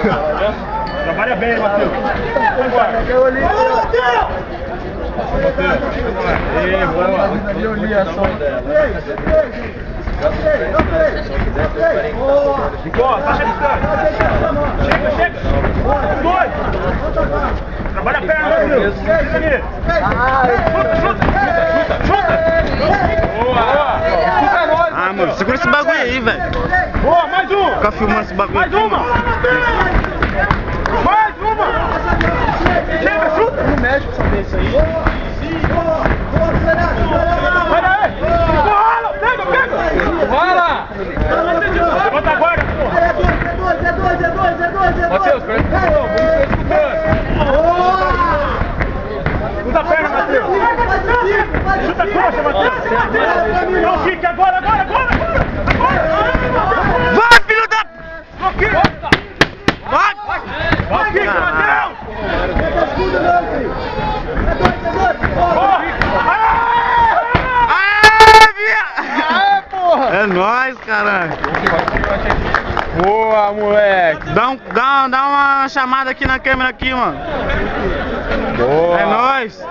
Trabalha bem, Matheus. Ficou, baixa a distância. Chega. Dois. Trabalha a perna, Matheus. Chuta. Boa. Ah, mano, segura esse bagulho aí, velho. Boa, mais um. Fica filmando esse bagulho. Mais uma. Chega, chuta. No médico saber isso aí. Vai aí. Bola, pega. Bola. Levanta agora, porra. É dois. Matheus, presta atenção. Vamos escutando. Usa a perna, Matheus. Chuta a coxa, Matheus. Não fica agora. Vai, filho da... Vai! Vai, fica, Matheus. É nóis, caralho. Boa, moleque. Dá uma chamada aqui na câmera aqui, mano. Boa. É nóis.